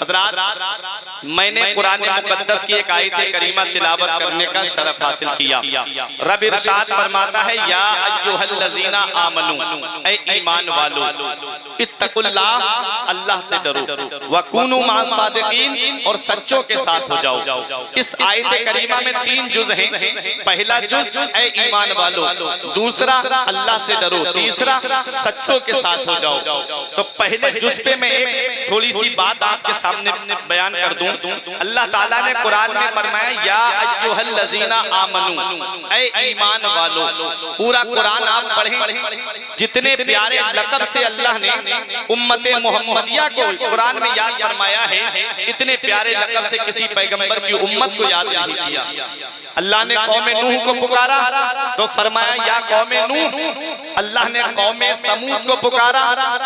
حضرات میں نے قرآن مقدس کی ایک آیت کریمہ تلاوت کرنے کا شرف حاصل کیا۔ رب ارشاد فرماتا ہے یا ایھا الذین آمنو، اے ایمان والو، اتقوا اللہ، اللہ سے ڈرو، وکونوا مع الصادقین، اور سچوں کے ساتھ ہو جاؤ۔ اس آیت کریمہ میں 3 جز ہیں۔ پہلا جز اے ایمان والو، دوسرا اللہ سے ڈرو، تیسرا سچوں کے ساتھ ہو جاؤ۔ تو پہلے جز پہ میں ایک تھوڑی سی بات آپ کے سامنے بیان کر دوں۔ اللہ تعالیٰ نے قرآن میں فرمایا یا ایھا الذین آمنو، اے ایمان والو۔ پورا قرآن آپ پڑھیں، جتنے پیارے لقب سے اللہ نے امت محمدیہ کو قرآن میں یاد فرمایا ہے، اتنے پیارے لقب سے کسی پیغمبر کی امت کو یاد نہیں کیا۔ اللہ نے قوم نوح کو پکارا تو فرمایا یا قوم نوح، اللہ نے قوم سمود کو پکارا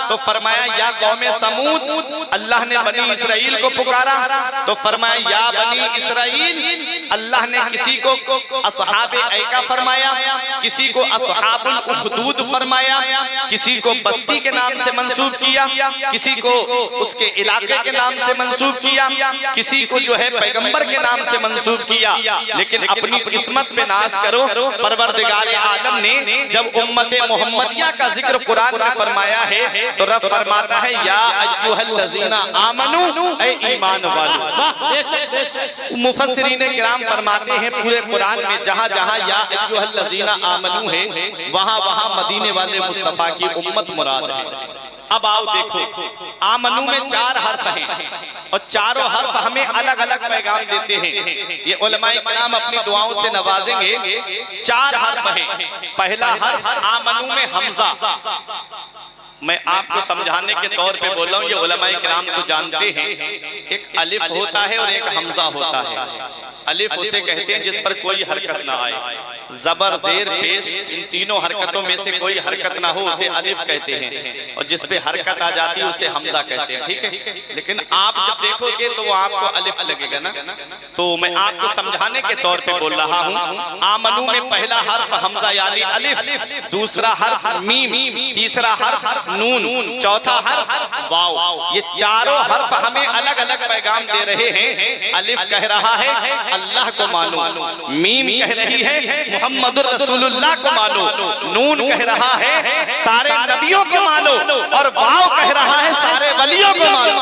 تو فرمایا یا قوم سمود، اللہ نے بنی اسرائیل کو پکارا تو فرمایا یا بنی اسرائیل۔ اللہ نے کسی کو اصحاب ایکا فرمایا، کسی کو اصحاب الاخدود فرمایا، کسی کو بستی کے نام سے منسوب کیا، کسی کو اس کے علاقے کے نام سے منسوب کیا، کسی کو جو ہے پیغمبر کے نام سے منسوب کیا۔ لیکن اپنی قسمت پہ ناز کرو، پروردگار عالم نے جب امت محمدیہ کا ذکر قرآن میں فرمایا ہے تو رب فرماتا ہے یا ایھا الذین آمنو، اے ایمان والو۔ مفسرین کرام فرماتے ہیں پورے قرآن میں جہاں جہاں یا ایھا الذین آمنو ہے، وہاں وہاں مدینے والے مصطفیٰ کی امت مراد ہے۔ اب آؤ دیکھو، آمنو میں 4 حرف ہیں اور چاروں حرف ہمیں الگ الگ پیغام دیتے ہیں۔ یہ علماء کرام اپنی دعاؤں سے نوازیں گے۔ 4 حرف ہیں۔ پہلا حرف آمنو میں حمزہ، میں آپ کو سمجھانے کے طور پہ بول رہا ہوں، یہ علماء کرام تو جانتے ہیں، ایک الف ہوتا ہے اور ایک حمزہ ہوتا ہے۔ الف اسے کہتے ہیں جس پر کوئی حرکت نہ آئے، زبر زیر پیش ان تینوں حرکتوں میں سے کوئی حرکت نہ ہو اسے الف کہتے ہیں، اور جس پہ حرکت آ جاتی ہے اسے حمزہ کہتے ہیں، ٹھیک ہے؟ لیکن آپ جب دیکھو گے تو وہ آپ کو الف لگے گا نا، تو میں آپ کو سمجھانے کے طور پہ بول رہا ہوں۔ آمنو میں پہلا حرف حمزہ یعنی الف، دوسرا حرف میم، تیسرا حرف نون، چوتھا حرف واو۔ یہ چاروں حرف ہمیں الگ الگ پیغام دے رہے ہیں۔ الف کہہ رہا ہے اللہ کو مانو، میم کہہ رہی ہے محمد رسول اللہ کو مانو، نون کہہ رہا ہے سارے نبیوں کو مانو، اور واو کہہ رہا ہے سارے ولیوں کو مانو۔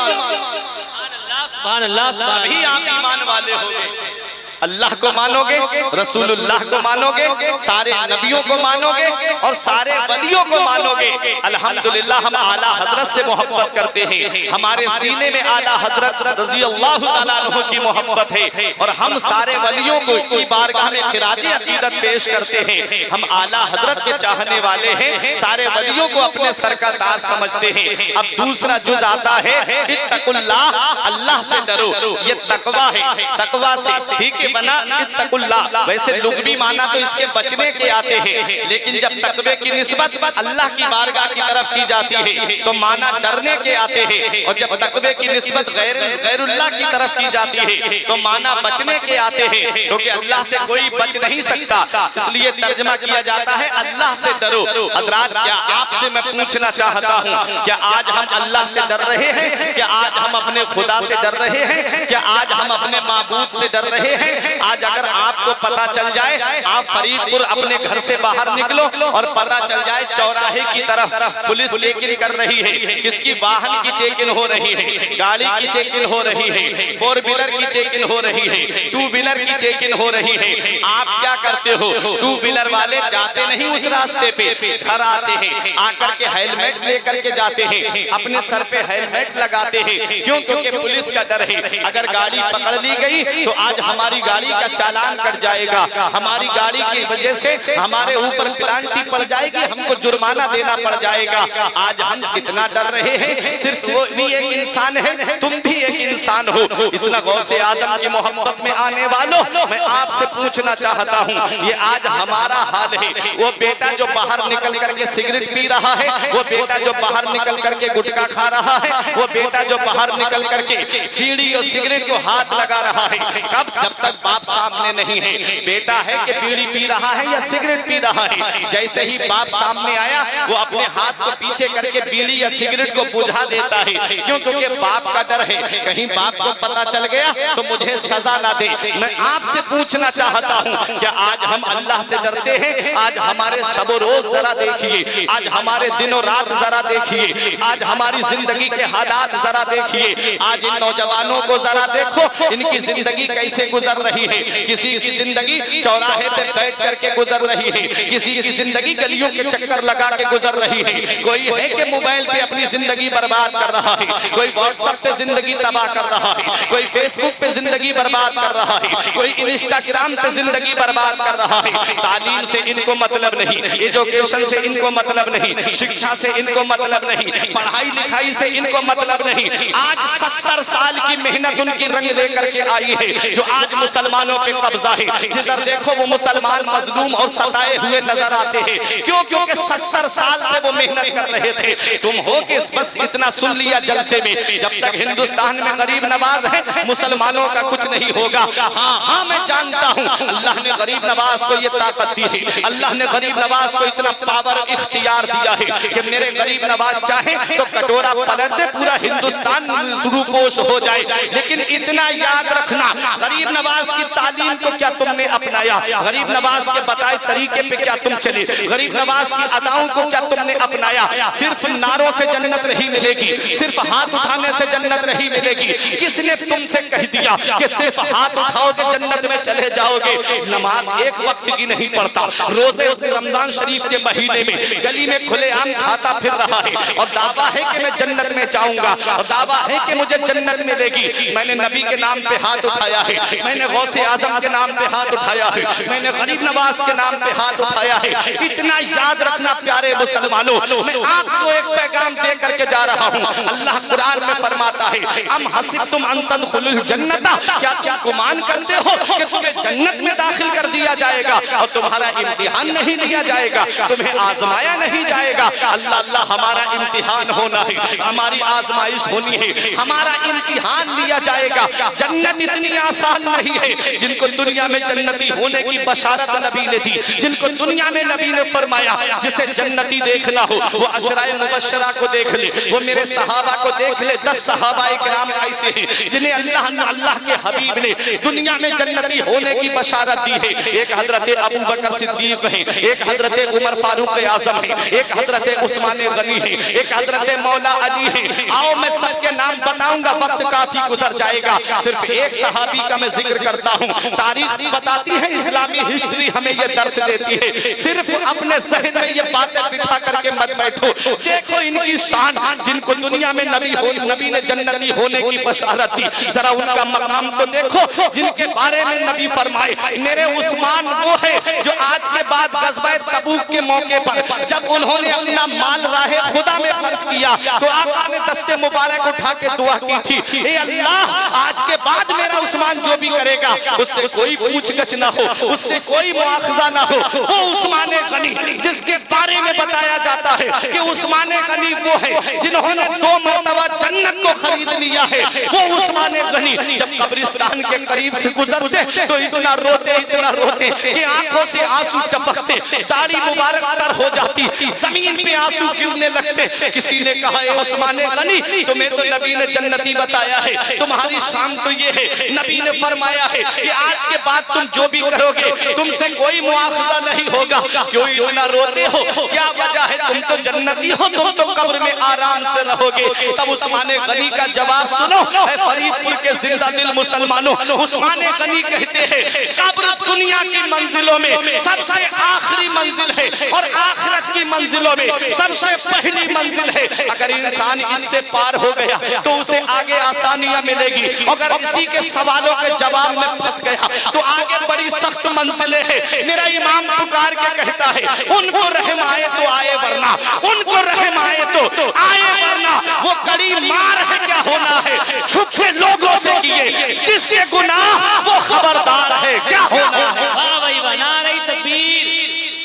سبحان اللہ، سبحان تبھی آپ ایمان والے ہوگے۔ اللہ کو مانو گے، رسول اللہ کو مانو گے، سارے نبیوں کو مانو گے، اور سارے ولیوں کو مانو گے۔ الحمدللہ ہم اعلیٰ حضرت سے محبت کرتے ہیں، ہمارے سینے میں اعلیٰ حضرت رضی اللہ تعالیٰ عنہ کی محبت ہے، اور ہم سارے ولیوں کو کی بارگاہ میں خراج عقیدت پیش کرتے ہیں۔ ہم اعلیٰ حضرت کے چاہنے والے ہیں، سارے ولیوں کو اپنے سر کا تاج سمجھتے ہیں۔ اب دوسرا جز آتا ہے اتقوا اللہ، اللہ سے ڈرو۔ یہ تقویٰ ہے، تقویٰ سے ٹھیک بنا اتقوا اللہ، ویسے لغوی معنی تو اس کے بچنے کے آتے ہیں، لیکن جب تقوی کی نسبت اللہ کی بارگاہ کی طرف کی جاتی ہے تو معنی ڈرنے کے آتے ہیں، اور جب تقوی کی نسبت غیر اللہ کی طرف کی جاتی ہے تو معنی بچنے کے آتے ہیں، کیونکہ اللہ سے کوئی بچ نہیں سکتا، اس لیے ترجمہ کیا جاتا ہے اللہ سے ڈرو۔ حضرات کیا آپ سے میں پوچھنا چاہتا ہوں، کیا آج ہم اللہ سے ڈر رہے ہیں؟ کیا آج ہم اپنے خدا سے ڈر رہے ہیں؟ کیا آج ہم اپنے معبود سے ڈر رہے ہیں؟ آج اگر آپ کو پتا چل جائے، آپ فرید پور اپنے گھر سے باہر نکلو اور پتا چل جائے چوراہے کی طرف پولیس چیکنگ کر رہی ہے، کس کی واہن کی چیکنگ ہو رہی ہے، گاڑی کی چیکنگ ہو رہی ہے، 4 ویلر کی چیکنگ ہو رہی ہے، 2 ویلر کی چیکنگ ہو رہی ہے، آپ کیا کرتے ہو؟ 2 ویلر والے جاتے نہیں اس راستے پہ، گھر آتے ہیں، آ کر کے ہیلمٹ لے کر کے جاتے ہیں، اپنے سر پہ ہیلمٹ لگاتے ہیں، کیوں؟ کیونکہ پولیس کا ڈر ہے، اگر گاڑی پکڑ لی گئی تو آج ہماری گاڑی کا چالان کٹ جائے گا، ہماری گاڑی کی وجہ سے ہمارے اوپر پلانٹی پڑ جائے گی، ہم کو جرمانہ دینا پڑ جائے گا۔ آج ہم کتنا ڈر رہے ہیں، صرف وہ بھی ایک انسان ہے، تم بھی ایک انسان ہو۔ اتنا غوث اعظم کی محبت میں آنے والوں، میں آپ سے پوچھنا چاہتا ہوں، یہ آج ہمارا حال ہے۔ وہ بیٹا جو باہر نکل کر کے سگریٹ پی رہا ہے، وہ بیٹا جو باہر نکل کر کے گٹکا کھا رہا ہے، وہ بیٹا جو باہر نکل کر کے بیڑی اور سگریٹ کو ہاتھ لگا رہا ہے، کب؟ جب تک باپ سامنے نہیں ہے، بیٹا ہے کہ بیڑی پی رہا ہے یا سگریٹ پی رہا ہے، جیسے ہی باپ سامنے آیا وہ اپنے ہاتھ کو پیچھے کر کے بیڑی یا سگریٹ کو بجھا دیتا ہے، کیونکہ باپ کا ڈر ہے کہیں باپ کو پتا چل گیا تو مجھے سزا نہ دے۔ میں آپ سے پوچھنا چاہتا ہوں کہ آج ہم اللہ سے ڈرتے ہیں؟ آج ہمارے شب و روز ذرا دیکھیے، آج ہمارے دن و رات ذرا دیکھیے، آج ہماری زندگی کے حالات ذرا دیکھیے، آج ان نوجوانوں کو ذرا دیکھو ان کی زندگی کیسے گزر رہی ہے۔ کسی کی زندگی چوراہے پہ بیٹھ کر کے گزر رہی ہے، کسی کی زندگی گلیوں کے چکر لگا کے گزر رہی ہے، کوئی ہے کہ موبائل پہ اپنی زندگی برباد کر رہا ہے، کوئی واٹس ایپ پہ زندگی تباہ کر رہا ہے، کوئی فیس بک پہ زندگی برباد کر رہا ہے، کوئی انسٹاگرام پہ زندگی برباد کر رہا ہے۔ تعلیم سے ان کو مطلب نہیں، ایجوکیشن سے ان کو مطلب نہیں، شکشا سے ان کو مطلب نہیں، پڑھائی لکھائی سے ان کو مطلب نہیں۔ آج 70 سال کی محنت ان کی رنگ لے کر کے آئی ہے جو آج مسلمانوں پہ قبضہ ہے۔ جدھر دیکھو وہ مسلمان مظلوم اور ستائے ہوئے نظر آتے ہیں، کیوں؟ کیونکہ 70 سال سے وہ محنت کر رہے تھے۔ تم ہو کہ بس اتنا سن لیا جلسے میں، جب تک ہندوستان میں غریب نواز ہے مسلمانوں کا کچھ نہیں ہوگا۔ ہاں میں جانتا ہوں اللہ نے غریب نواز کو یہ طاقت دی ہے، اللہ نے غریب نواز کو اتنا پاور اختیار دیا ہے کہ میرے غریب نواز چاہے تو کٹورا پلٹ دے پورا ہندوستان روپوش ہو جائے۔ لیکن اتنا یاد رکھنا، غریب نواز کی تعلیم کو کیا تم نے اپنایا؟ غریب نواز کے بتائے طریقے پہ کیا تم چلے؟ غریب نواز کی اداؤں کو کیا تم نے اپنایا؟ صرف نعروں سے جنت نہیں ملے گی، صرف ہاتھ اٹھانے سے جنت نہیں ملے گی۔ کس نے تم سے کہہ دیا کہ صرف ہاتھ اٹھاؤ گے جنت میں چلے جاؤ گے؟ نماز ایک وقت کی نہیں پڑھتا، روزے رمضان شریف کے مہینے میں گلی میں کھلے عام کھاتا پھر رہا ہے اور دعویٰ ہے کہ میں جنت میں جاؤں گا اور دعویٰ ہے کہ مجھے جنت ملے گی۔ میں نے نبی کے نام پہ ہاتھ اٹھایا ہے، میں نے غوث اعظم کے نام پہ ہاتھ اٹھایا ہے، میں نے غریب نواز کے نام پہ ہاتھ اٹھایا ہے۔ اتنا یاد رکھنا پیارے مسلمانوں، میں آپ کو ایک پیغام دے کر کے جا رہا ہوں۔ اللہ قرآن میں فرماتا ہے ام حسبتم ان تدخلوا الجنت، کیا تم گمان کرتے ہو کہ تمہیں جنت میں داخل کر دیا جائے گا اور تمہارا امتحان نہیں لیا جائے گا، تمہیں آزمایا نہیں جائے گا؟ اللہ ہمارا امتحان ہونا ہے، ہماری آزمائش ہونی ہے، ہمارا امتحان لیا جائے گا۔ جنت اتنی آسان نہیں ہے۔ جن کو دنیا میں جنتی ہونے کی بشارت نبی نے دی، جن کو دنیا میں نبی نے فرمایا جسے جنتی دیکھنا ہو وہ عشرائے مبشرہ کو دیکھ لے، وہ میرے صحابہ کو دیکھ لے۔ 10 صحابہ اکرام ایسے ہیں جنہیں اللہ کے حبیب نے دنیا میں جنتی ہونے کی بشارت دی ہے۔ ایک حضرت ابو بکر صدیق ہیں، ایک حضرت عمر فاروق اعظم ہیں، ایک حضرت عثمان غنی ہیں، ایک حضرت مولا علی ہیں۔ آؤ میں سب کے نام بتاؤں گا، وقت کافی گزر جائے گا، صرف ایک صحابی کا میں ذکر کرتا ہوں۔ تاریخ بتاتی ہے، اسلامی ہسٹری ہمیں یہ درس دیتی ہے۔ صرف اپنے ذہن میں یہ باتیں بٹھا کر کے مت بیٹھو، دیکھو ان کی شان جن کو دنیا میں نبی نے جنتی ہونے کی بشارت دی، ذرا ان کا مقام تو دیکھو جن کے بارے میں نبی فرمائے میرے عثمان وہ ہے جو آج کے بعد غزوہ تبوک کے موقع پر جب انہوں نے اپنا مال راہ خدا میں خرچ کیا تو آقا نے دست مبارک اٹھا کے دعا کی تھی، اے اللہ آج کے بعد میرا عثمان جو بھی کرے گا اس سے کوئی پوچھ گچھ نہ ہو، اس سے کوئی مواخذہ نہ ہو۔ وہ عثمان غنی جس کے بارے میں بتایا جاتا ہے کہ عثمان غنی وہ ہے جنہوں نے 2 مرتبہ جنت کو خرید لیا ہے، وہ عثمان غنی جب قبرستان کے قریب سے گزرتے تو اتنا روتے کہ آنکھوں سے آنسو ٹپکتے، داڑھی مبارک تر ہو جاتی، زمین پہ آنسو گرنے لگتے۔ کسی نے کہا اے عثمان غنی تمہیں تو نبی نے جنتی بتایا ہے، تمہاری شان تو یہ ہے، نبی نے فرمایا ہے کہ آج کے بعد تم جو بھی کرو گے تم سے کوئی مواخذہ نہیں ہوگا۔ کیوں اتنا روتے ہو؟ کیا وجہ ہے؟ تم تو جنتی ہو، تم تو قبر میں آرام سے رہو گے۔ تب عثمان غنی کا جواب سنو، اے فرید پور کے زندہ دل مسلمانوں، عثمان غنی کہتے ہیں قبر دنیا کی منزلوں میں سب سے آخری منزل ہے اور آخرت کی منزلوں میں سب سے پہلی منزل ہے۔ اگر انسان اس سے پار ہو گیا تو اسے آگے آسانیاں ملے گی، اگر اسی کے سوالوں کے جواب میں پھنس گیا تو آگے بڑی سخت منزلیں ہیں۔ میرا امام پکار کے کہتا ہے ان کو رحم آئے تو آئے ورنہ، ان کو رحم آئے تو آئے ورنہ، وہ کڑی مار ہے کیا ہونا ہے چھپے لوگوں سے کیے، جس کے گناہ وہ خبردار ہے کیا ہونا ہے۔ واہ بھائی واہ، نعرہ تکبیر،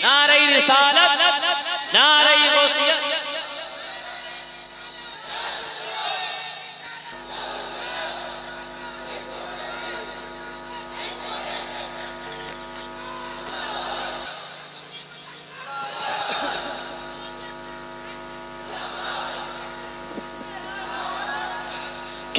نعرہ رسالت، نعرہ غوثیت۔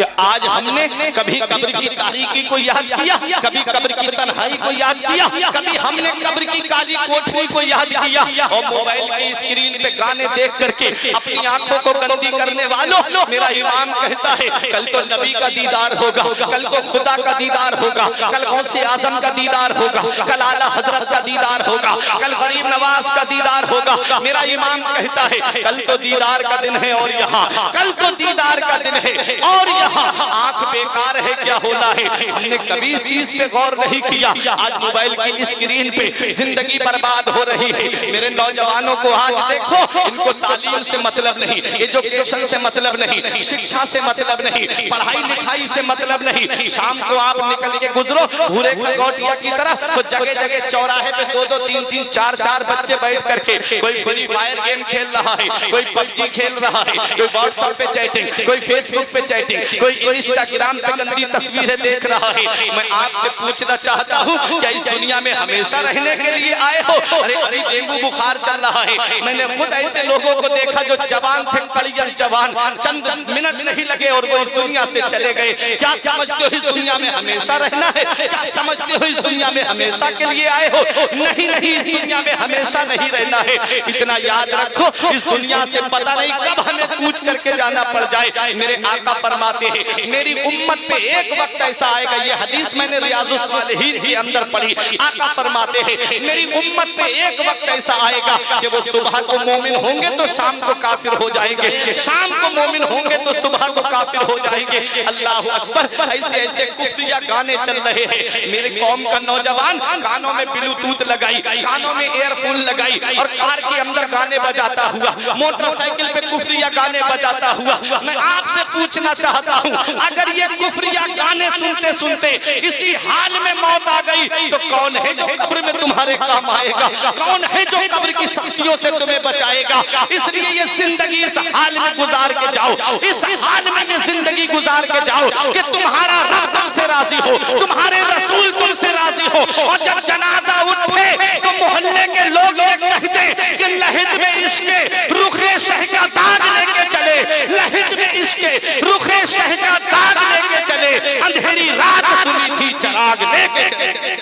کہ آج ہم نے کبھی قبر کی تاریکی کو یاد کیا، کبھی قبر کی تنہائی کو یاد کیا، کبھی ہم نے قبر کی کالی کوٹھری کو یاد کیا، اور موبائل کی اسکرین پہ گانے دیکھ کر کے اپنی آنکھوں کو گندی کرنے والوں، میرا امام کہتا ہے کل تو نبی کا دیدار ہوگا، کل تو خدا کا دیدار ہوگا، کل غوث اعظم کا دیدار ہوگا، کل اعلیٰ حضرت کا دیدار ہوگا، کل غریب نواز کا دیدار ہوگا۔ میرا امام کہتا ہے کل تو دیدار کا دن ہے اور یہاں، کل تو دیدار کا دن ہے اور یہاں آنکھ بیکار ہے کیا ہونا ہے۔ ہم نے کبھی اس چیز پہ غور نہیں کیا، آج موبائل کی اسکرین پہ زندگی برباد ہو رہی ہے۔ میرے نوجوانوں کو آج دیکھو، ان کو تعلیم سے مطلب نہیں، ایجوکیشن سے مطلب نہیں، شکشا سے مطلب نہیں، پڑھائی لکھائی سے مطلب نہیں۔ شام کو آپ نکل کے گزرو بھورے کھگوٹیا کی طرح تو جگہ جگہ چوراہے پہ دو دو تین تین چار چار بچے بیٹھ کر کے کوئی فری فائر گیم کھیل رہا ہے، کوئی پب جی کھیل رہا ہے، کوئی واٹس ایپ پہ چیٹنگ، کوئی فیس بک پہ چیٹنگ، کوئی انسٹاگرام پہ گندی تصویریں دیکھ رہا ہے۔ میں آپ سے پوچھنا چاہتا ہوں کیا اس دنیا میں ہمیشہ رہنے کے لیے آئے ہو؟ ارے ابھی ڈینگو بخار چل رہا ہے، میں نے خود ایسے لوگوں کو دیکھا جو جوان تھے، کڑیل جوان، چند منٹ نہیں لگے اور وہ اس دنیا سے چلے گئے۔ کیا سمجھتے ہو اس دنیا میں ہمیشہ رہنا ہے؟ کیا سمجھتے ہو اس دنیا میں ہمیشہ کے لیے آئے ہو؟ نہیں نہیں، اس دنیا میں ہمیشہ نہیں رہنا ہے۔ اتنا یاد رکھو اس دنیا سے پتہ نہیں کب ہمیں کوچ کر کے جانا پڑ جائے۔ میرے آقا فرماتے ہیں میری امت پہ ایک وقت ایسا آئے گا، یہ حدیث میں نے ریاض الصالحین کے اندر پڑھی، آقا فرماتے ہیں میری امت پہ ایک وقت ایسا آئے گا کہ وہ صبح کو مومن ہوں گے تو شام کو کافر ہو جائیں گے، شام کو مومن ہوں گے تو صبح کو کافر ہو جائیں گے۔ اللہ اکبر، ایسے ایسے کفریہ گانے چل رہے ہیں۔ میری قوم کا نوجوان کانوں میں بلوٹوتھ لگائی، کانوں میں ایئر فون لگائی اور کار کے اندر گانے بجاتا ہوا، موٹر سائیکل پہ کفریہ گانے بجاتا ہوا۔ میں آپ سے پوچھنا چاہتا ہوں اگر یہ کفریہ گانے سنتے سنتے اسی حال میں موت آ گئی تو کون ہے جو قبر میں تمہارے کام آئے گا؟ کون ہے جو قبر کی سختیوں سے تمہیں بچائے گا؟ اس لیے یہ زندگی اس حال میں گزار کے جاؤ، اس حال میں یہ زندگی گزار کے جاؤ کہ تمہارا رب تم سے راضی ہو، تمہارے رسول تم سے راضی ہو، اور جب جنازہ اٹھے تو محلے کے لوگ یہ کہتے کہ لحد میں عشق رخ شہ کا داغ لے کے چلے، لحد میں عشق رخ شہ کا داغ لے کے چلے، اندھیری رات سنی تھی چراغ لے کے چلے۔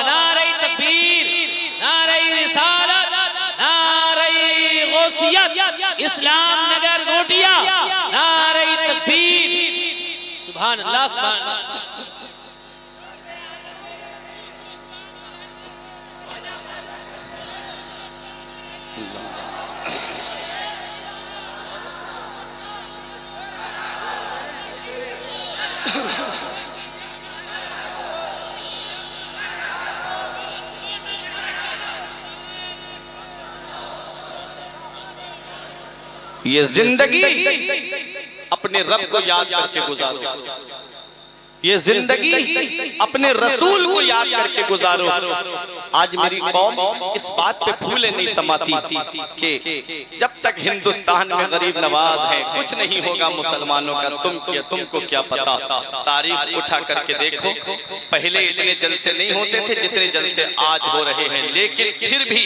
نعرہ تکبیر، نعرہ رسالت، نعرہ غوثیت، اسلام نگر گھوٹیا، نعرہ تکبیر، سبحان اللہ سبحان اللہ۔ یہ زندگی اپنے رب کو یاد کر کے گزارو، یہ زندگی اپنے رسول کو یاد کر کے گزارو۔ آج میری قوم اس بات پہ پھولے نہیں سماتی کہ جب تک ہندوستان میں غریب نواز ہے کچھ نہیں ہوگا مسلمانوں کا، تم کو کیا پتا۔ تاریخ اٹھا کر کے دیکھو، پہلے اتنے جلسے نہیں ہوتے تھے جتنے جلسے آج ہو رہے ہیں، لیکن پھر بھی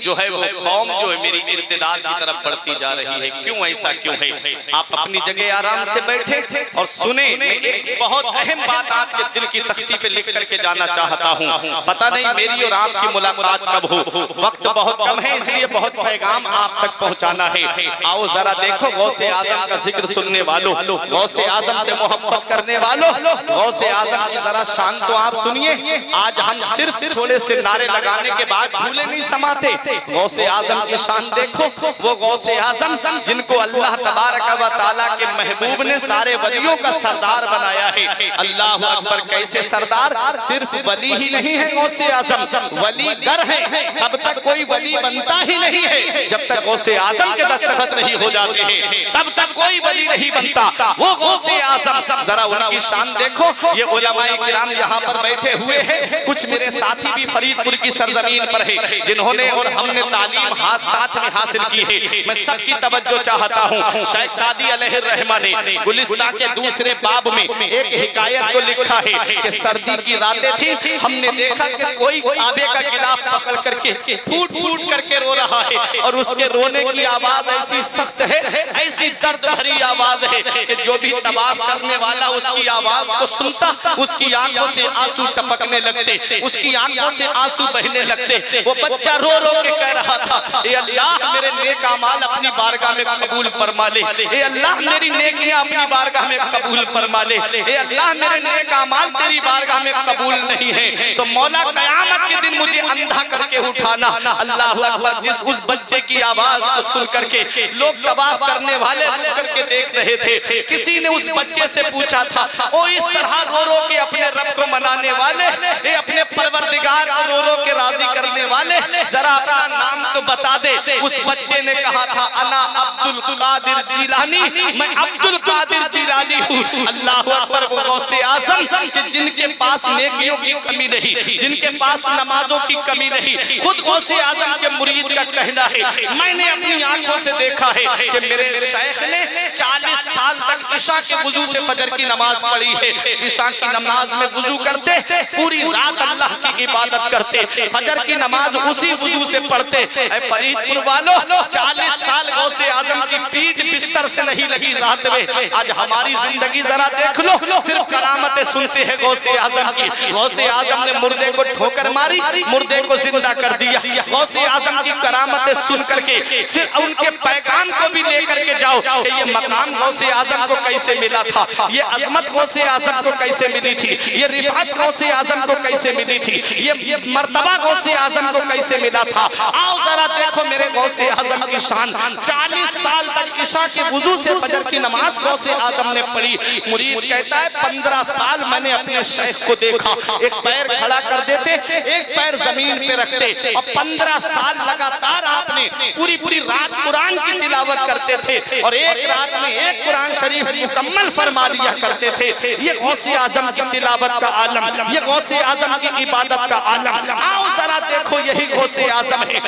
جو ہے وہ قوم جو ہے میری ارتداد کی طرف بڑھتی جا رہی ہے۔ کیوں ایسا کیوں ہے؟ آپ اپنی جگہ آرام سے بیٹھے اور سنیں، میں ایک بہت اہم بات آپ کے دل کی تختی پہ لکھ کر کے جانا چاہتا ہوں۔ پتہ نہیں میری اور آپ کی ملاقات کب ہو، وقت بہت کم ہے، اس لیے بہت پیغام آپ تک پہنچانا ہے۔ آؤ ذرا دیکھو غوث اعظم کا ذکر سننے والوں، غوث اعظم سے محبت کرنے والوں، غوث اعظم کی ذرا شان تو آپ سنیے۔ آج ہم صرف تھوڑے سے نعرے لگانے کے بعد بھولے نہیں سماتے۔ غوث اعظم کی شان دیکھو، وہ غوث اعظم جن کو اللہ تبارک و تعالیٰ کے محبوب نے سارے ولیوں کا سردار بنایا ہے۔ اللہ اکبر، کیسے سردار؟ صرف ولی ہی نہیں ہے غوث اعظم، ولی گر ہے۔ اب تک کوئی ولی بنتا ہی نہیں ہے جب تک غوث اعظم کے دستخط نہیں ہو جاتے ہیں، تب تک کوئی ولی نہیں بنتا۔ وہ غوث اعظم، ذرا ان کی شان دیکھو۔ یہ علماء کرام یہاں پر بیٹھے ہوئے ہیں، کچھ میرے ساتھی بھی فرید پور کی سرزمین پر ہے جنہوں نے اور ہم نے تعلیم ساتھ میں حاصل کی ہے۔ میں سب کی توجہ چاہتا ہوں، شیخ سعدی علیہ الرحمہ نے گلستان کے دوسرے باب میں ایک آیت کو لکھا ہے کہ سردی کی راتیں تھی، ہم نے دیکھا کہ کوئی آبے کا گلاف پکڑ کر کے پھوٹ پھوٹ کر کے رو رہا ہے، اور اس کے رونے کی آواز ایسی سخت ہے، ایسی درد بھری آواز ہے کہ جو بھی طواف کرنے والا اس کی آواز کو سنتا، اس کی آنکھوں سے آنسو ٹپکنے لگتے، اس کی آنکھوں سے آنسو بہنے لگتے۔ وہ بچہ رو رو کے کہہ رہا تھا، اے اللہ میرے نیک اعمال اپنی بارگاہ میں قبول فرما لے، اے اللہ میری نیکیاں اپنی بارگاہ میں قبول فرما لے، اے اللہ میرے نیک اعمال تیری بارگاہ میں قبول نہیں ہیں تو مولا قیامت کے دن مجھے اندھا کر کے اٹھانا۔ اللہ اکبر، جس اس بچے کی آواز کو سن کر کے لوگ طواف کرنے والے رک کر کے دیکھ رہے تھے۔ کسی نے اس بچے سے پوچھا تھا، او اس طرح رو رو کے اپنے رب کو منانے والے، اے اپنے پروردگار کو رو رو کے راضی کرنے والے، ذرا اپنا نام تو بتا دے۔ اس بچے نے کہا تھا، انا عبد القادر جیلانی، میں عبد القادر جیلانی ہوں۔ اللہ اکبر، وہ غوث اعظم کہ جن کے پاس نیکیوں کی کمی نہیں، جن کے پاس نمازوں کی کمی نہیں، خود غوث اعظم کے مرید کا کہنا ہے، میں نے اپنی آنکھوں سے دیکھا ہے کہ میرے شیخ نے 40 سال تک عشاء کے وضو سے فجر کی نماز پڑھی ہے۔ عشاء کی نماز میں وضو کرتے، پوری رات اللہ کی عبادت کرتے، فجر کی نماز اسی وضو سے پڑھتے۔ اے فرید پور والو، 40 سال غوث اعظم کی پیٹھ بستر سے نہیں لگی رات میں۔ آج ہماری زندگی ذرا دیکھ لو، صرف کرامتیں سنتے ہیں غوث اعظم کی۔ غوث اعظم نے مردے کو ٹھوکر ماری، مردے کو زندہ کر دیا۔ غوث اعظم کی کرامتیں سن کر کے صرف ان کے پیغام کو بھی لے کر کے جاؤ کہ یہ مقام غوث اعظم کو کیسے ملا تھا، یہ عظمت غوث اعظم کو کیسے ملی تھی، یہ رفعت غوث اعظم کو کیسے ملی تھی، یہ مرتبہ غوث اعظم کو کیسے ملا تھا۔ آؤ ذرا دیکھو میرے غوث اعظم کی شان۔ 40 سال تک عشاء کے وضو سے فجر کی نماز غوث اعظم نے پڑھی۔ مرید کہتا ہے 15 سال میں نے اپنے شیخ کو دیکھا، ایک پیر کھڑا کر دیتے، ایک پیر زمین پہ رکھتے، اور 15 سال لگاتار آپ نے پوری رات قرآن کی تلاوت کرتے تھے، اور ایک رات میں ایک قرآن شریف مکمل فرما لیا کرتے تھے۔ یہ غوث اعظم کی تلاوت کا عالم، یہ غوث اعظم کی عبادت کا عالم۔ آؤ ذرا دیکھو، یہی غوث اعظم ہے۔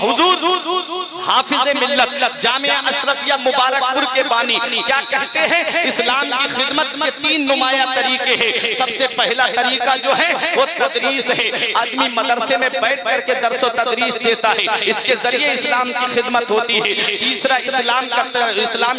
حضور حافظ ملت جامعہ اشرفیہ مبارک پور کے بانی کیا کہتے ہیں؟ اسلام کی خدمت میں 3 نمایاں طریقے ہیں۔ سب سے پہلا طریقہ جو ہے وہ تدریس ہے۔ آدمی مدرسے میں بیٹھ کر کے درس و تدریس دیتا ہے، اس کے ذریعے اسلام کی خدمت ہوتی ہے۔ تیسرا اسلام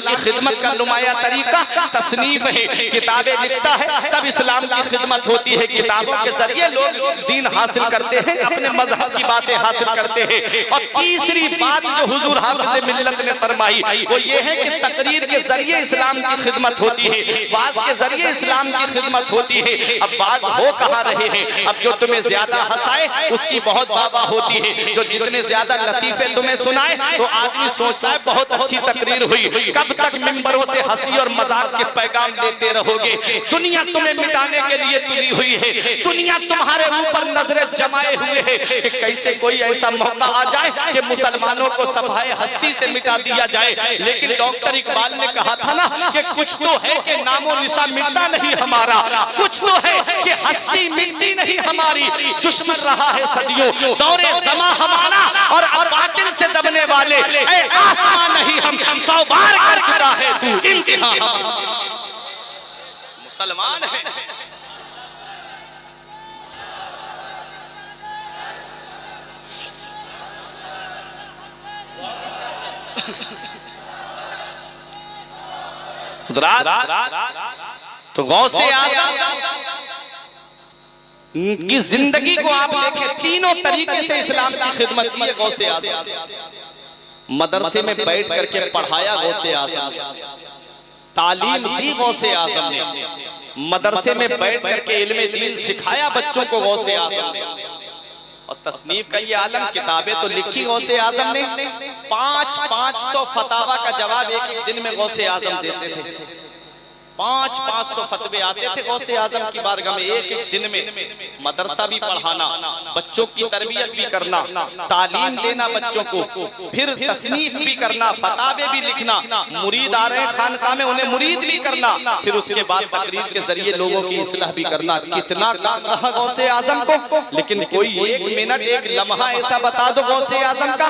کی خدمت کا نمایاں طریقہ تصنیف ہے، کتابیں لکھتا ہے، تب اسلام کی خدمت ہوتی ہے۔ کتابوں کے ذریعے لوگ دین حاصل کرتے ہیں، اپنے مذہب کی باتیں حاصل کرتے ہیں۔ اور تیسری بات جو حضور حافظ ملت نے فرمائی وہ یہ ہے کہ تقریر کے ذریعے اسلام کی خدمت ہوتی ہے، واعظ کے ذریعے اسلام کی خدمت ہوتی ہے۔ اب بات ہو کہاں رہے ہیں؟ اب جو تمہیں زیادہ ہنسائے اس کی بہت بابا ہوتی ہے، جو جتنے زیادہ لطیفے تمہیں سنائے تو آدمی سوچتا ہے بہت اچھی تقریر ہوئی۔ کب تک ممبروں سے ہنسی اور مذاق کے پیغام دیتے رہو گے؟ دنیا تمہیں مٹانے کے لیے تلی ہوئی ہے، دنیا تمہارے اوپر نظریں جمائے ہوئے ہے کہ کیسے کوئی ایسا موقع آ جائے کہ مسلمانوں کو صفحہ ہستی سے مٹا دیا جائے۔ لیکن ڈاکٹر اقبال نے کہا تھا نا کہ کچھ تو ہے کہ نام و نشان مٹتا نہیں ہمارا، کچھ تو ہے کہ ہستی مٹتی نہیں ہماری۔ دشمن رہا ہے صدیوں دور زمان ہمارا، اور باطل سے دبنے والے اے آسمان نہیں ہم 100 بار کر چکا ہے تو امتحان ہمارا۔ مسلمان ہے تو غوث اعظم کی زندگی کو آپ دیکھیں، تینوں طریقے سے اسلام کی خدمت کی ہے غوث اعظم۔ مدرسے میں بیٹھ کر کے پڑھایا غوث اعظم، تعلیم دی غوث اعظم نے، مدرسے میں بیٹھ کر کے علم دین سکھایا بچوں کو غوث اعظم نے، اور تصنیف کا یہ عالم، کتابیں تو لکھی غوث اعظم نے۔ 500 فتاوی کا جواب ایک دن میں غوث اعظم دیتے تھے۔ 500 فتوے آتے تھے غوث اعظم کی بارگاہ میں ایک دن میں۔ مدرسہ بھی پڑھانا، بچوں کی تربیت بھی کرنا، تعلیم دینا بچوں کو، پھر تصنیف بھی کرنا، فتاوے بھی لکھنا، مرید آ رہے ہیں خانقاہ میں انہیں مرید بھی کرنا، پھر اس کے بعد تقریر کے ذریعے لوگوں کی اصلاح بھی کرنا۔ کتنا کام رہا غوث اعظم کو، لیکن کوئی ایک منٹ ایک لمحہ ایسا بتا دو غوث اعظم کا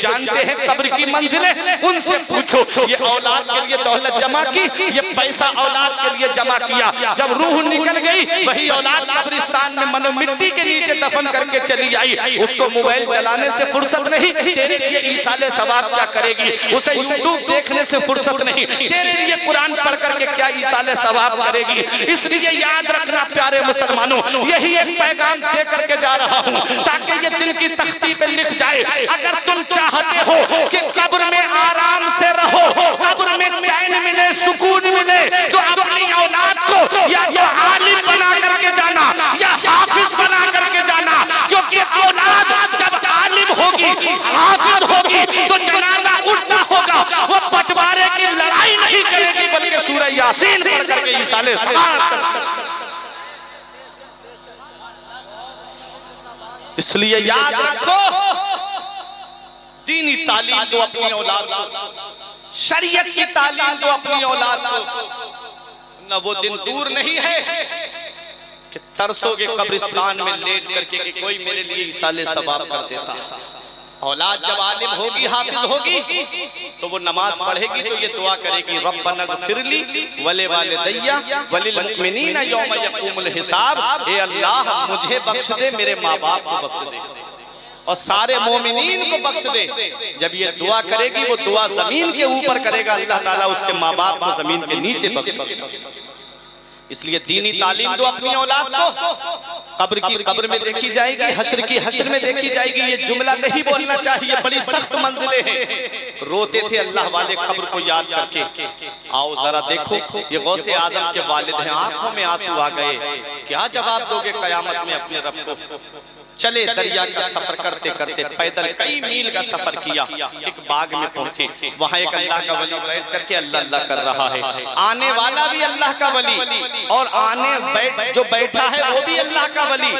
جانتے ہیں قبر کی منزلیں ان سے پوچھو۔ یہ اولاد کے لیے دولت جمع کی، یہ پیسہ اولاد کے لیے جمع کیا، جب روح نکل گئی وہی اولاد قبرستان میں منو مٹی کے نیچے دفن کر کے چلی آئی، اس کو موبائل چلانے سے فرصت نہیں، تیرے لیے ایصال ثواب کیا کرے گی، اسے یوٹیوب دیکھنے سے فرصت نہیں، تیرے لیے قرآن پڑھ کر کے کیا ایصال ثواب کرے گی۔ اس لیے یاد رکھنا پیارے مسلمانوں، یہی ایک پیغام دے کر کے جا رہا ہوں تاکہ یہ دل کی تختی پہ لکھ جائے۔ اگر تم چاہتے ہو کہ قبر میں آرام سے رہو، قبر میں چین ملے، سکون ملے، تو اپنی اولاد کو یا تو عالم بنا کر کے جانا یا حافظ بنا کر کے جانا، کیونکہ اولاد جب عالم ہوگی، حافظ ہوگی تو جنازہ اٹھتا ہوگا، وہ بٹوارے کی لڑائی نہیں کرے گی بلکہ سورہ یاسین پڑھ کر کے ایصال ثواب کرے گی۔ اس لیے یاد رکھو، دینی تعلیم دو اپنی اولاد کو، شریعت کی تعلیم دو اپنی اولاد کو، نہ وہ دن دور نہیں ہے کہ ترسو کے قبرستان میں لیٹ کر کے کہ کوئی میرے لیے ایصال ثواب کر دیتا۔ اولاد جب عالم ہوگی، حافظ ہوگی تو وہ نماز پڑھے گی تو یہ دعا کرے گی، ربنا اغفر لی ولوالدی وللمؤمنین یوم یقوم الحساب، اے اللہ مجھے بخش دے، میرے ماں باپ کو بخش دے اور سارے مومنین کو بخش دے۔ جب یہ دعا کرے گی وہ دعا زمین کے اوپر کرے گا، اللہ تعالیٰ اس کے ماں باپ کو زمین کے نیچے بخش دے۔ اس لیے دینی تعلیم دو اپنی اولاد کو، قبر کی قبر میں دیکھی جائے گی، حشر کی حشر میں دیکھی جائے گی۔ یہ جملہ نہیں بولنا چاہیے، بڑی سخت منزلیں ہیں۔ روتے تھے اللہ والے قبر کو یاد کر کے، آؤ ذرا دیکھو یہ غوث اعظم کے والد ہیں، آنکھوں میں آنسو آ گئے، کیا جواب دو گے قیامت میں اپنے رب کو؟ چلے دریا کا سفر کرتے کرتے پیدل کئی میل کا سفر کیا، ایک باغ میں پہنچے، وہاں ایک اللہ کا ولی بیٹھ کر کے اللہ اللہ کر رہا ہے، آنے والا بھی اللہ کا ولی اور جو بیٹھا ہے وہ بھی اللہ کا ولی۔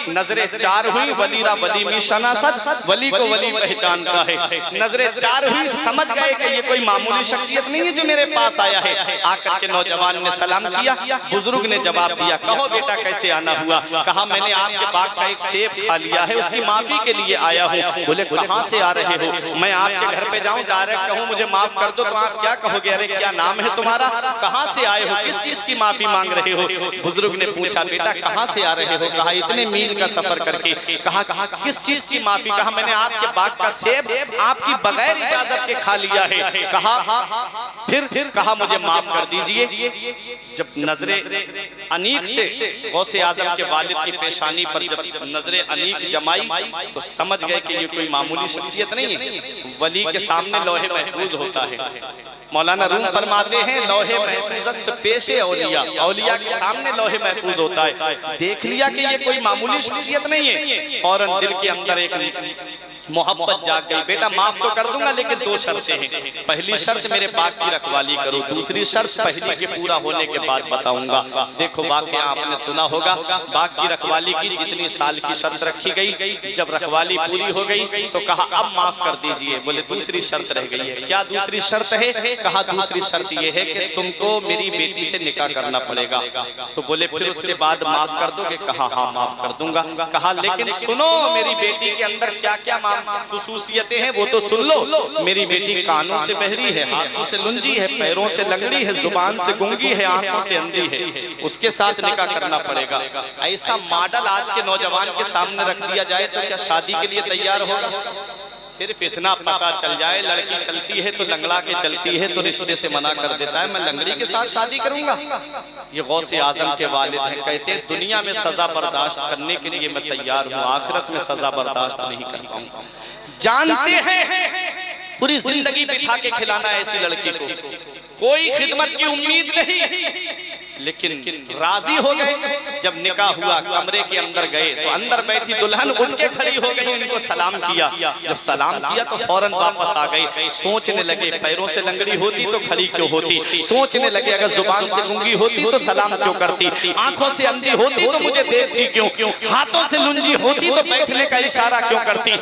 نظریں چار ہوئی، ولی را ولی می شناست، ولی کو ولی پہچانتا ہے۔ نظریں چار ہوئی، سمجھ گئے کہ یہ کوئی معمولی شخصیت نہیں ہے جو میرے پاس آیا ہے۔ آ کر کے نوجوان نے سلام کیا، بزرگ نے جواب دیا، کہو بیٹا کیسے آنا ہوا؟ کہا میں نے آپ کے باغ کا ایک سیب کھا لیا ہے، اس کی معافی کے لیے آیا ہوں۔ بولے کہاں سے آ رہے ہو؟ میں آپ کے گھر پہ جاؤں ڈائریکٹ کہوں مجھے معاف کر دو تو آپ کیا کہو گے؟ ارے کیا نام ہے تمہارا؟ کہاں سے آئے ہو؟ کس چیز کی معافی مانگ رہے ہو؟ بزرگ نے پوچھا بیٹا کہاں سے آ رہے ہو؟ کہا اتنے میل کا سفر کر کے۔ کہا کس چیز کی معافی؟ کہا میں نے آپ کے باغ کا سیب آپ کی بغیر اجازت کے کھا لیا ہے۔ کہا پھر کہا مجھے معاف کر دیجئے۔ جب نظر انیق سے غوث اعظم کے والد کی پیشانی پر جب نظر انیق جمائی تو سمجھ گئے کہ یہ کوئی معمولی شخصیت نہیں ہے، ولی کے سامنے لوح محفوظ ہوتا ہے۔ مولانا روم فرماتے ہیں لوح محفوظ است پیش اولیاء، اولیاء کے سامنے لوح محفوظ ہوتا ہے۔ دیکھ لیا کہ یہ کوئی معمولی شخصیت نہیں ہے، فوراً دل کے اندر ایک محبت جاگ گئی، بیٹا معاف تو کر دوں گا لیکن دو شرطیں ہیں۔ پہلی شرط میرے باغ کی رکھوالی کرو، دوسری شرط پہلی کے پورا ہونے کے بعد بتاؤں گا۔ دیکھو واقعہ آپ نے سنا ہوگا، باغ کی رکھوالی کی جتنی سال کی شرط رکھی گئی، جب رکھوالی پوری ہو گئی تو کہا اب معاف کر دیجئے۔ بولے دوسری شرط رہ گئی ہے۔ کیا دوسری شرط ہے؟ کہا دوسری شرط یہ ہے کہ تم کو میری بیٹی سے نکاح کرنا پڑے گا۔ تو بولے پھر اس کے بعد معاف کر دو گے؟ کہا ہاں معاف کر دوں گا۔ کہا لیکن سنو میری بیٹی کے اندر کیا کیا خصوصیتیں ہیں وہ تو سن لو۔ میری بیٹی کانوں سے بہری ہے، ہاتھوں سے لنجی ہے، پیروں سے لنگڑی ہے، زبان سے گنگی ہے، آنکھوں سے اندھی ہے، اس کے ساتھ نکاح کرنا پڑے گا۔ ایسا ماڈل آج کے نوجوان کے سامنے رکھ دیا جائے تو کیا شادی کے لیے تیار ہوگا؟ صرف اتنا پتہ چل جائے لڑکی چلتی ہے تو لنگڑا کے چلتی ہے تو رشتے سے منع کر دیتا ہے، میں لنگڑی کے ساتھ شادی کروں گا۔ یہ غوث اعظم کے والد ہیں، کہتے ہیں دنیا میں سزا برداشت کرنے کے لیے میں تیار ہوں، آخرت میں سزا برداشت نہیں کر پاؤں۔ جانتے ہیں پوری زندگی بٹھا کے کھلانا ہے ایسی لڑکی کو، کوئی خدمت کی امید نہیں، لیکن راضی ہو گئے۔ جب نکاح ہوا کمرے کے اندر گئے تو اندر بیٹھی دلہن اٹھ کے کھڑی ہو گئی، ان کو سلام کیا۔ جب سلام کیا تو فوراً واپس آ گئی، سوچنے لگے پیروں سے لنگڑی ہوتی تو کھڑی کیوں ہوتی، سوچنے لگے اگر زبان سے گنگی ہوتی تو سلام کیوں کرتی، آنکھوں سے اندھی ہوتی تو مجھے دیکھتی کیوں، ہاتھوں سے لنجی ہوتی تو بیٹھنے کا اشارہ کیوں کرتی۔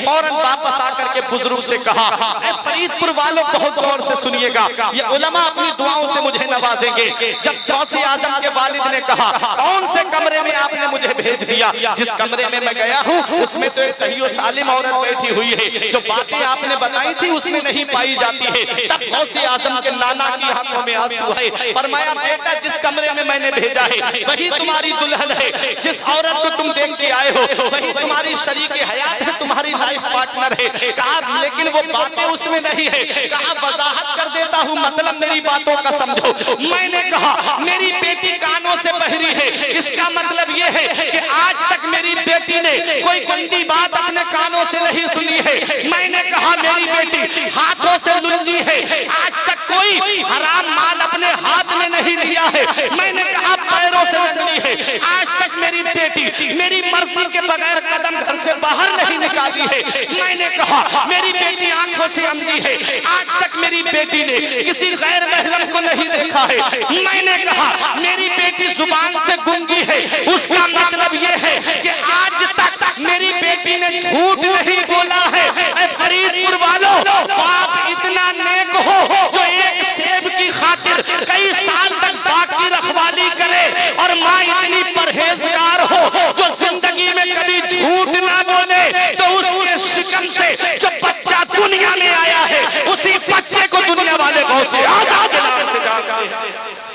فوراً واپس آ کر کے بزرگ سے کہا اے فرید پور والوں بہت غور سے سنیے گا، یہ علماء اپنی دعاؤں سے مجھے نوازیں گے۔ جب غوث اعظم کے والد نے کہا کون سے کمرے میں آپ نے مجھے بھیج دیا؟ جس کمرے میں میں گیا ہوں اس میں تو ایک صحیح و سالم عورت بیٹھی ہوئی ہے، جو باتیں آپ نے بتائی تھی اس میں نہیں پائی جاتی ہے۔ تب غوث اعظم کے نانا کی آنکھوں میں آنسو ہے، فرمایا بیٹا جس کمرے میں نے بھیجا ہے وہی تمہاری دلہن ہے، جس عورت کو تم دیکھ کے آئے ہو وہی تمہاری شریک حیات ہے، تمہاری لائف پارٹنر ہے۔ کہا لیکن وہ باتیں اس میں نہیں ہے۔ کہا وضاحت کر دیتا ہوں، مطلب میری باتوں کا سمجھو۔ میں نے کہا میری بیٹی کانوں سے بہری ہے، اس کا مطلب یہ ہے کہ آج تک میری بیٹی نے کوئی گندی بات اپنے کانوں سے نہیں سنی ہے۔ میں نے کہا میری بیٹی ہاتھوں سے لنجی ہے، آج تک کوئی حرام مال اپنے ہاتھ میں نہیں لیا ہے۔ میں نے کہا پیروں سے لنجی ہے، آج تک میری بیٹی میری مرضی کے بغیر قدم گھر سے باہر نہیں نکالی ہے۔ میں نے کہا میری بیٹی آنکھوں سے اندھی ہے، آج تک میری بیٹی نے کسی غیر محرم کو نہیں دیکھا ہے۔ میں نے کہا میری بیٹی زبان سے گنگی ہے، اس کا مطلب یہ ہے کہ آج تک میری بیٹی نے جھوٹ نہیں بولا ہے۔ اے فرید پور والوں، باپ اتنا نیک ہو جو ایک سیب کی خاطر کئی سال تک باقی رکھوالی کرے، اور ماں اتنی پرہیزگار ہو جو زندگی میں کبھی جھوٹ نہ بولے، تو اس کے شکم سے جو بچہ دنیا میں آیا ہے اسی بچے کو دنیا والے غوث اعظم کے نام سے جانتے ہیں۔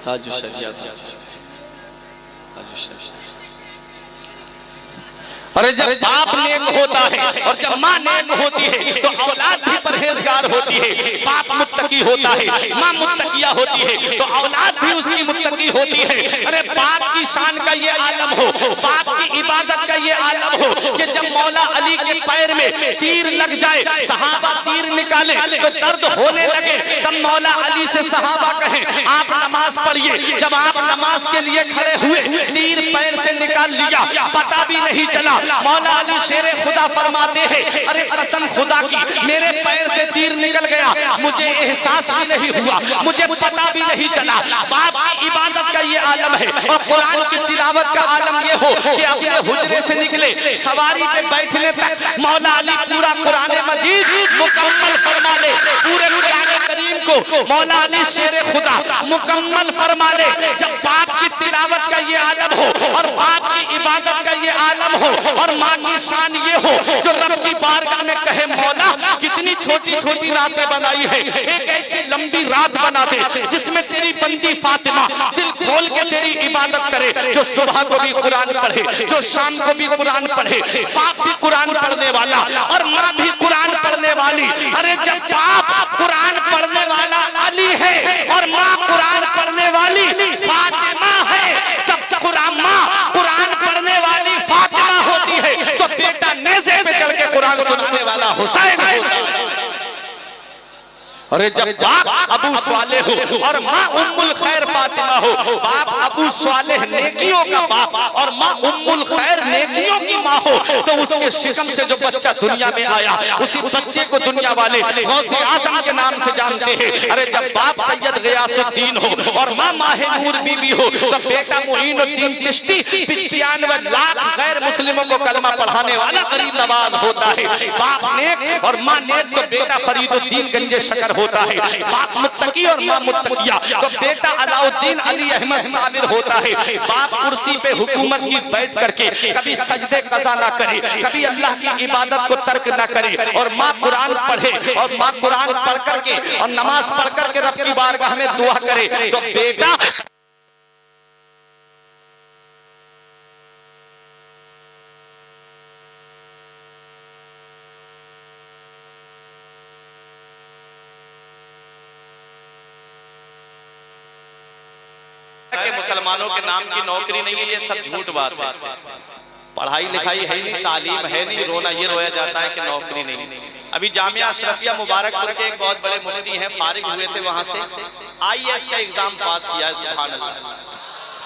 تاج الشریعت، تاج الشریعت۔ اور جب باپ نیک ہوتا ہے اور جب ماں نیک ہوتی ہے تو اولاد بھی پرہیزگار ہوتی ہے۔ باپ متقی ہوتا ہے، ماں متقیہ ہوتی ہے تو اولاد بھی اس کی متقی ہوتی ہے۔ ارے باپ کی شان کا یہ عالم ہو، باپ کی عبادت کا یہ عالم ہو کہ جب مولا علی کے پیر میں تیر لگ جائے، صحابہ تیر نکالے تو درد ہونے لگے، تب مولا علی سے صحابہ کہیں آپ نماز پڑھیے۔ جب آپ نماز کے لیے کھڑے ہوئے، تیر پیر سے نکال لیا، پتہ بھی نہیں چلا۔ مولا علی شیر خدا فرماتے ہیں ارے قسم خدا کی میرے پیر سے تیر نکل گیا، مجھے احساس بھی نہیں ہوا، مجھے پتہ بھی نہیں چلا۔ باپ کی عبادت کا یہ عالم ہے، اور قرآن کی تلاوت کا عالم یہ ہو کہ اپنے حجرے سے نکلے سواری پہ بیٹھنے تک مولا علی پورا قرآن مجید مکمل فرما لے، پورے قرآن کریم کو مولا علی شیر خدا مکمل فرما لے۔ جب باپ کی تلاوت کا یہ عالم ہو اور باپ کی عبادت کا یہ عالم ہو اور ماں کی شان یہ ہو جو رب کی بارگاہ میں کہے مولا کتنی چھوٹی چھوٹی راتیں بنائی ہے، ایک ایسی لمبی رات بنا دے جس میں تیری بندی فاطمہ دل کھول کے تیری عبادت کرے، جو صبح کو بھی قرآن پڑھے، جو شام کو بھی قرآن پڑھے، باپ بھی قرآن پڑھنے والا اور ماں بھی قرآن پڑھنے والی۔ ارے جب باپ قرآن پڑھنے والا علی ہے اور ماں قرآن پڑھنے والی فاطمہ ہے، جب ماں قرآن پڑھنے والی فاطمہ ہوتی ہے تو بیٹا نیزے پہ چل کے قرآن سنانے والا حسین ہے۔ اور جب باپ ابو صالح ہو اور ماں ام الخیر فاطمہ ہو، باپ ابو صالح نیکیوں کا باپ اور ماں ام الخیر نیکیوں کی ماں ہو، تو اس کے شکم سے جو بچہ دنیا میں آیا اسی بچے کو دنیا والے غوث اعظم کے نام سے جانتے ہیں۔ ارے جب باپ سید غیاث الدین ہو اور ماں ماہ نور بی بی ہو تو بیٹا معین الدین چشتی 95 لاکھ غیر مسلموں کو کلمہ پڑھانے والا غریب نواز ہوتا ہے۔ باپ نیک اور ماں نیک تو بیٹا فرید الدین گنج شکر ہوتا ہے۔ باپ متقی اور ماں متقیہ تو بیٹا علاء الدین علی احمد صابر ہوتا ہے۔ باپ کرسی پہ حکومت کی بیٹھ کر کے کبھی سجدے قضا نہ کرے، کبھی اللہ کی عبادت کو ترک نہ کرے، اور ماں قرآن پڑھے اور ماں قرآن پڑھ کر کے اور نماز پڑھ کر کے رب کی بارگاہ میں دعا کرے تو بیٹا کہ مسلمانوں کے نام کی نوکری نہیں ہے، یہ سب جھوٹ بات ہے۔ پڑھائی لکھائی ہے نہیں، تعلیم ہے نہیں، رونا یہ رویا جاتا ہے کہ نوکری نہیں۔ ابھی جامعہ اشرفیہ مبارک پور کے ایک بہت بڑے مفتی ہیں، فارغ ہوئے تھے وہاں سے، IAS کا ایگزام پاس کیا ہے، سبحان اللہ۔